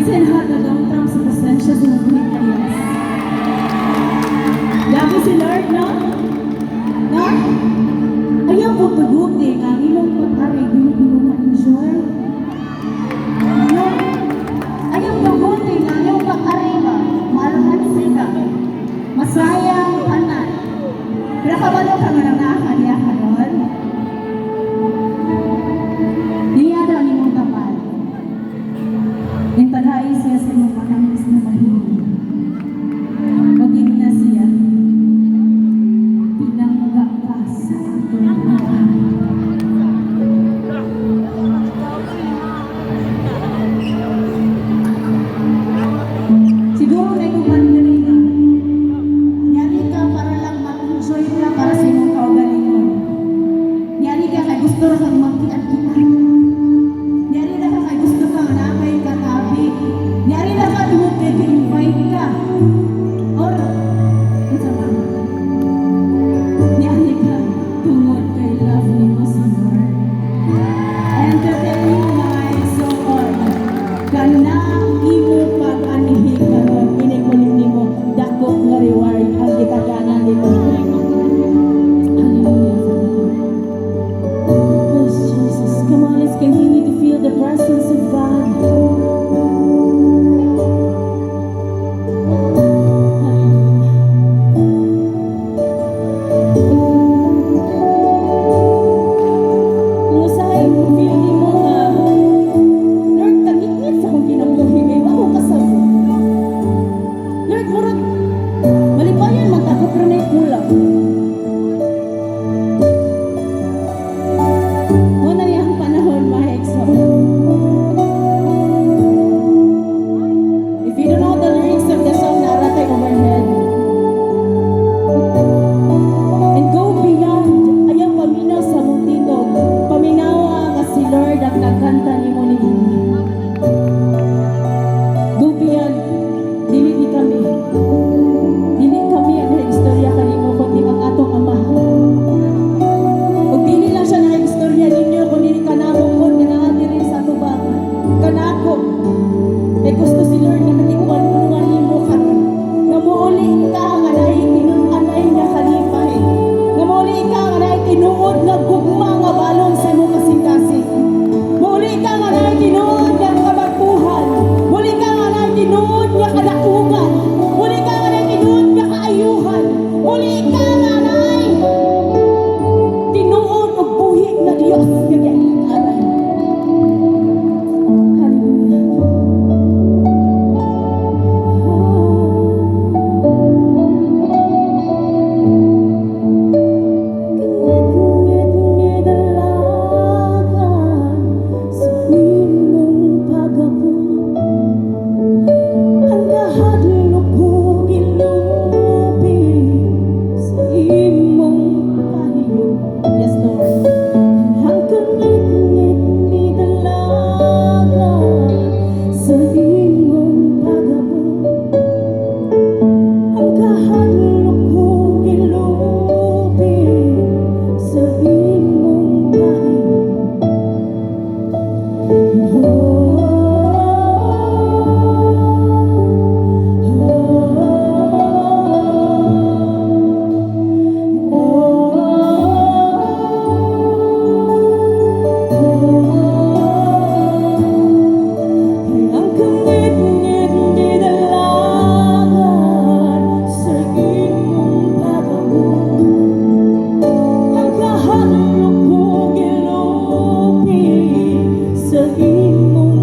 Minsan hatagang tram sa presensya sa Pilipinas. Lagi si Lord, no? No? Ayaw ko tuguti ang imong pag-aray, ginigino na enjoy. No? Ayaw tuguti ang imong pag-aray ba? Maalangan sila. Masayang anak. Pero kabalo ka nga nakakaliya ka doon? Niya daw ni mong tapal. Yung tadhai siya sa imong panangis na mahimong. Pagin niya siya, pinangga ka sa itong buhay. Siguro na yung kanina, nyari ka para lang mag-enjoy ka para sa imong kaugalingon. Nyari ka kay gusto ra kang magkian-kian. Nyari na ka kay gusto ka nga nakay katabi. Nyari na ka tungod kay invite ka. Or, ito ba? Nyari ka tungod kay love ni mo si Lord. And to tell you my soul, kanang imo pag-anihi karon pinikulit nimo dako nga reward ang gitaganan nito. Yes, Jesus. Come on, let's continue to feel the presence of God. Kung usahay mo, feeling mo nga, Lord, tagit-ngit sa kong kinabuhi, may wako kasabo. Lord, murag, malipayan magtakot rin ay kulang. Muna niya ang panahon, ma-exalt. If you don't know the lyrics of the song, naratay overhead. And go beyond, ayaw paminaw sa mong tinog. Paminawa nga si Lord ang nagkanta ni mo ni Dini. Go beyond, dili ni kami. Dili kami ang istorya kanimo, kundi ang atong Ama. Ug dili lang siya na istorya ninyo, kundi kanamo kon nga naadiri sa tubang. Kanako. Kay gusto si Lord nga natikwan mo nga nimo karon. Nga muuli ka nga naay tinun-anay nga kalipay. Nga muuli ka nga naay tinuod nga gugma nga balon sa imong kasing-kasing. Muuli ka nga naay tinuod nga kabagtuhan. Muuli ka nga naay tinuod nga kadakugan. Muuli ka nga naay tinuod nga kaayuhan. Muuli ka nga naay tinuod og buhi nga Dios nga giaran. Hallelujah. Yes, Lord. Ang kangit-ngit ni dalaga sa imong pagabot. Ang kahadlok ko gilubi sa imong pahiyo. Ang kangit-ngit ni dalagan sa imong pagabot. Ang kahadlok ko gilubi sa imong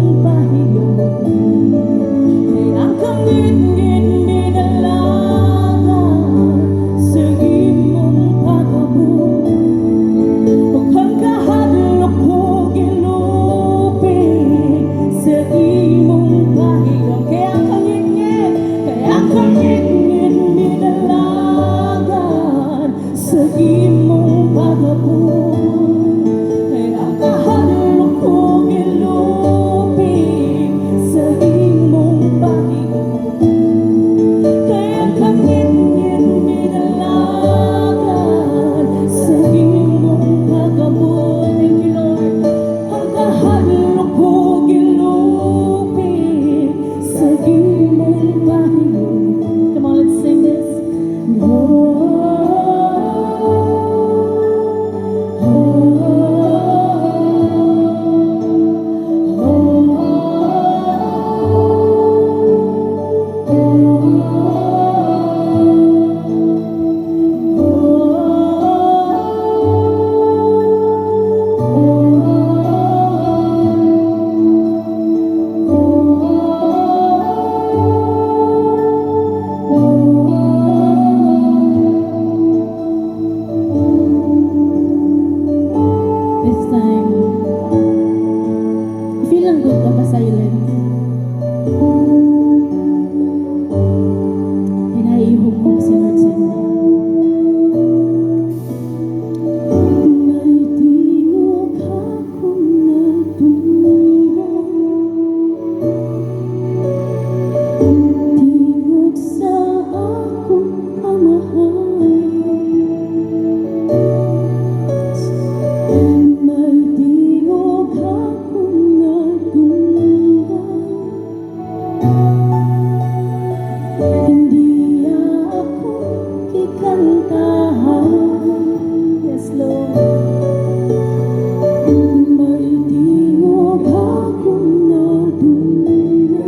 Dili lang good ka pa silent. Hinaihog mo si Lord sa inyo. May tingog akong natunggan, tingog sa akong amahan. May tingog akong natunggan, hindi ako kikantahan. Yes, Lord. May tingog akong natunggan.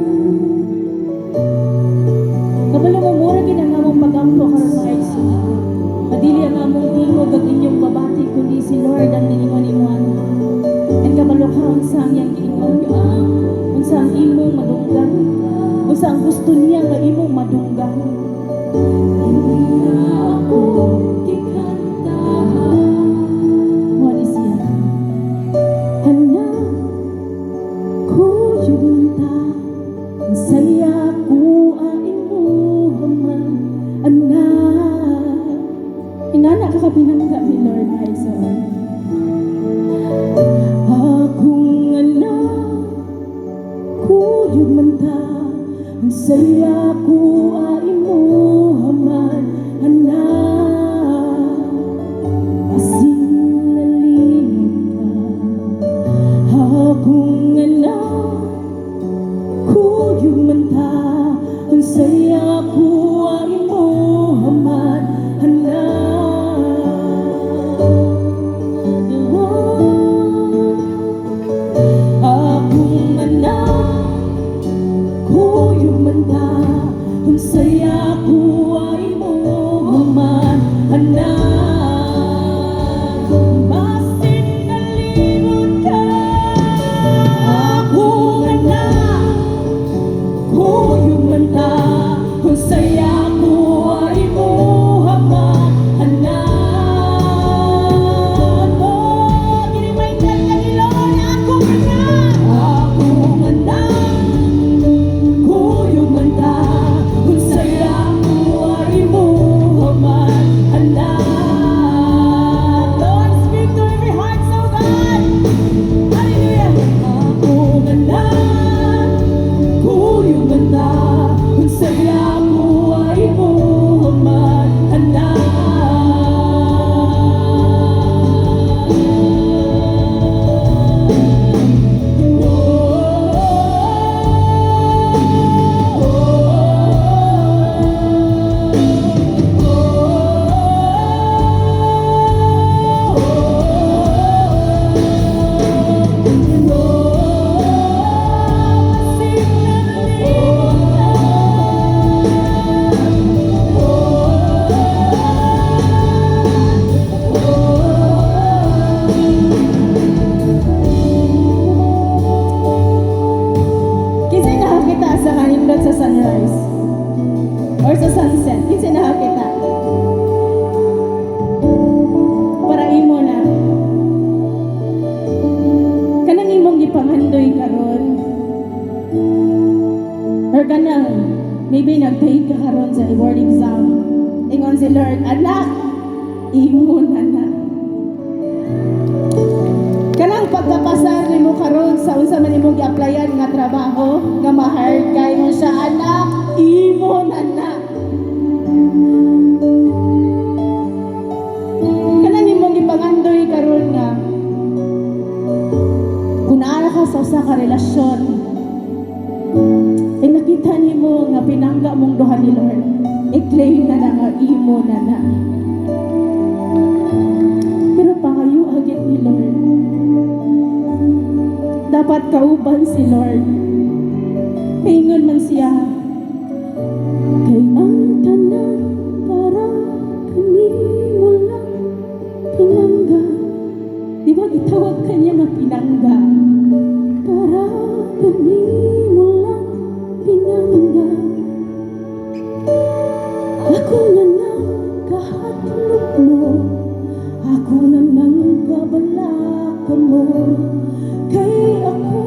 Kabalo mo mura ginangamong pagampo karon sa IC. Madili ang among tingog ang inyong babati kundi si Lord ang niningon imuan. And kabalo ka unsang yang giingon unsang imong madunggan, unsang gusto niya nga imong madunggan. Hindi ako kikantahan. What is yan? Anak ko yung ta, ang saya ko ay imuhaman. Anak, inana ka kapinangga ni Lord ay sa akong anak ko yung manta, ang saya ko ay imuhaman. Anak, asing nalingin ka. Akong anak ko yung manta, ang saya ko ay imuhaman. Akong anak ko yung manta, ang saya ko ay imuhaman. Anak, basin nalimot ka. Akong anak ko yung manta, ang saya ko ay imuhaman. Anak, oh, ginimaindan ka ni Lord. Akong anak ko yung manta, ang saya ko ay imuhaman. Anak, Lord, speak to every heart, so God. Hallelujah. Akong anak ko yung manta, ang saya ko ay imuhaman. Anak. Kinsay nakakita sa kanindot sa sunrise or sa sunset? Kinsay nakakita? Para imo na kanang imong gipangandoy karon or kanang maybe nag-take ka karon sa board exam, ingon si Lord, anak, imo na na. Kanang pagkapasar nimo karon sa unsa man imong gi-applyan nga trabaho, nga ma-hire kay mo siya, anak, imo na na. Kanang imong gipangandoy karon nga kung naara ka sa usa ka relasyon, ay nakita nimo nga pinangga mong duha ni Lord, i-claim na nga imo na na. Pero pangayo agad ni Lord, dapat kauban si Lord. Paingon man siya, kay ang tanan para kanimo lang pinangga. Di ba gitawag kanya nga pinangga? Para kanimo lang pinangga. Ako na nang kahatlog mo, ako na nang kabalaka mo, kay ako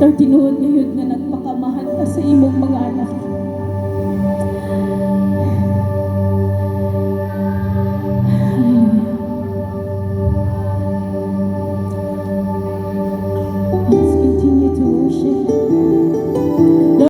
Lord, tinuod ngayon nga nagpakamahan ka sa imong mga anak.